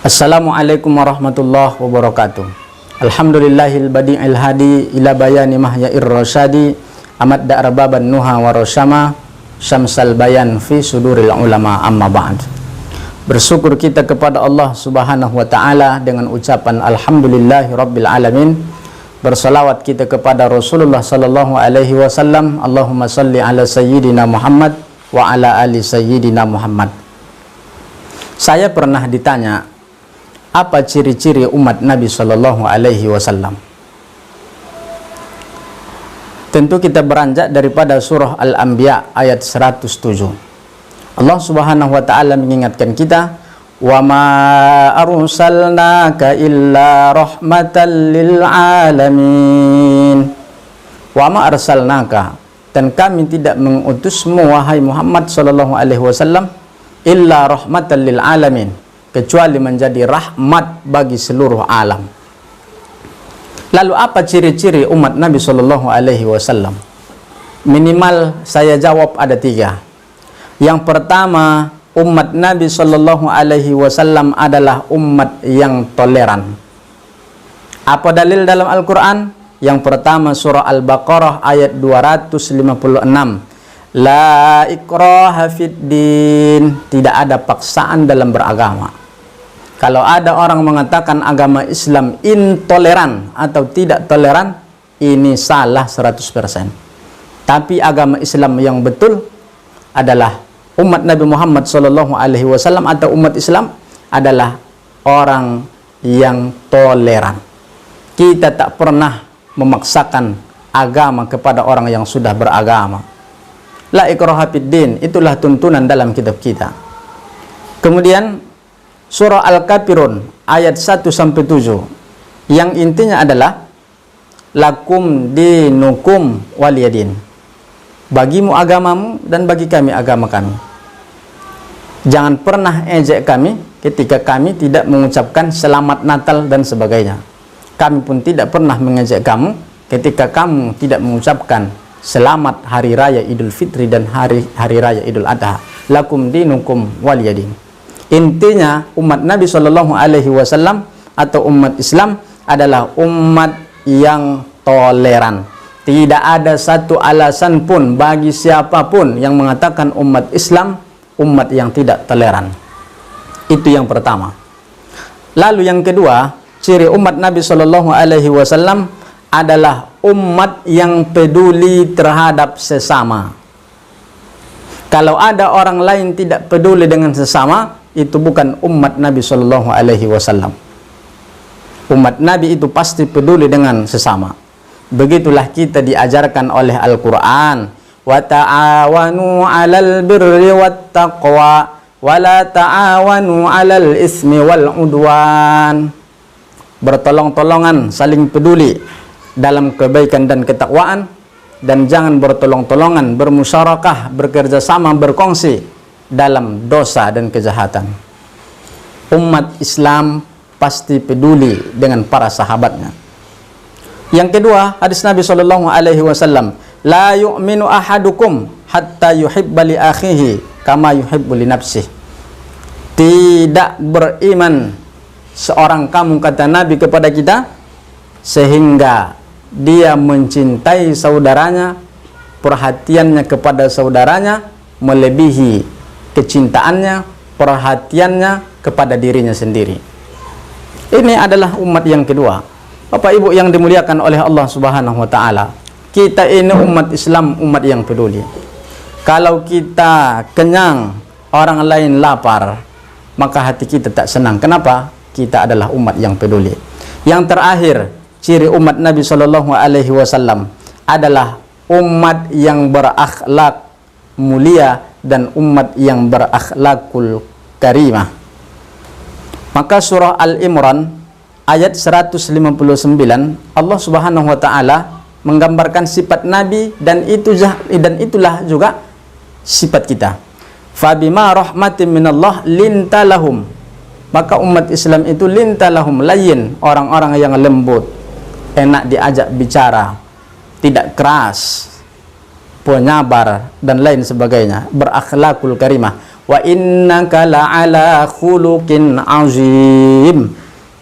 Assalamualaikum warahmatullahi wabarakatuh. Alhamdulillahil badi'il hadi ila bayani mahyair rasyadi amad da'rababan nuha wa rasyama syamsal bayan fi suduril ulama amma ba'd. Bersyukur kita kepada Allah subhanahu wa ta'ala dengan ucapan alhamdulillahi rabbil alamin. Bersalawat kita kepada Rasulullah sallallahu alaihi wasallam. Allahumma salli ala sayyidina Muhammad wa ala ali sayyidina Muhammad. Saya pernah ditanya, apa ciri-ciri umat Nabi Sallallahu Alaihi Wasallam? Tentu kita beranjak daripada surah Al-Anbiya ayat 107. Allah Subhanahu Wa Taala mengingatkan kita, wa ma arsalnaka illa rahmatan lil alamin. Wa ma arsalnaka, dan kami tidak mengutusmu wahai Muhammad Sallallahu Alaihi Wasallam illa rahmatan lil alamin, kecuali menjadi rahmat bagi seluruh alam. Lalu apa ciri-ciri umat Nabi Shallallahu Alaihi Wasallam? Minimal saya jawab ada 3. Yang pertama, umat Nabi Shallallahu Alaihi Wasallam adalah umat yang toleran. Apa dalil dalam Al-Quran? Yang pertama surah Al-Baqarah ayat 256. La ikraha fid din, tidak ada paksaan dalam beragama. Kalau ada orang mengatakan agama Islam intoleran atau tidak toleran, ini salah 100%. Tapi agama Islam yang betul adalah umat Nabi Muhammad SAW atau umat Islam adalah orang yang toleran. Kita tak pernah memaksakan agama kepada orang yang sudah beragama. La ikraha fid din, itulah tuntunan dalam kitab kita. Kemudian surah Al-Kafirun ayat 1-7 yang intinya adalah lakum dinukum waliyadin, bagimu agamamu dan bagi kami agama kami. Jangan pernah ejek kami ketika kami tidak mengucapkan selamat Natal dan sebagainya. Kami pun tidak pernah mengejek kamu ketika kamu tidak mengucapkan selamat hari raya Idul Fitri dan hari raya Idul Adha. Lakum dinukum waliyadin. Intinya umat Nabi Shallallahu Alaihi Wasallam atau umat Islam adalah umat yang toleran. Tidak ada satu alasan pun bagi siapapun yang mengatakan umat Islam umat yang tidak toleran. Itu yang pertama. Lalu yang kedua, ciri umat Nabi Shallallahu Alaihi Wasallam adalah umat yang peduli terhadap sesama. Kalau ada orang lain tidak peduli dengan sesama, itu bukan umat Nabi Shallallahu Alaihi Wasallam. Umat Nabi itu pasti peduli dengan sesama. Begitulah kita diajarkan oleh Al-Quran. Wa ta'awanu 'alal birri wat taqwa wa la ta'awanu 'alal ismi wal 'udwan. Bertolong-tolongan, saling peduli dalam kebaikan dan ketakwaan, dan jangan bertolong-tolongan, bermusyarakah, bekerjasama, berkongsi dalam dosa dan kejahatan. Umat Islam pasti peduli dengan para sahabatnya. Yang kedua, hadis Nabi Shallallahu Alaihi Wasallam, la yu'minu ahadukum hatta yuhibba li akhihi kama yuhibbu li nafsihi. Tidak beriman seorang kamu, kata Nabi kepada kita, sehingga dia mencintai saudaranya, perhatiannya kepada saudaranya melebihi kecintaannya, perhatiannya kepada dirinya sendiri. Ini adalah umat yang kedua. Bapak Ibu yang dimuliakan oleh Allah Subhanahu wa Ta'ala, kita ini umat Islam, umat yang peduli. Kalau kita kenyang, orang lain lapar, maka hati kita tak senang. Kenapa? Kita adalah umat yang peduli. Yang terakhir, ciri umat Nabi Shallallahu Alaihi Wasallam adalah umat yang berakhlak mulia dan umat yang berakhlakul karimah. Maka surah Al-Imran ayat 159 Allah Subhanahu wa Ta'ala menggambarkan sifat Nabi, dan itulah juga sifat kita. Fabima rahmatin minallah lintalahum, maka umat Islam itu lintalahum, layin, orang-orang yang lembut, enak diajak bicara, tidak keras, penyabar dan lain sebagainya, berakhlakul karimah. wa innaka la'ala khuluqin azim.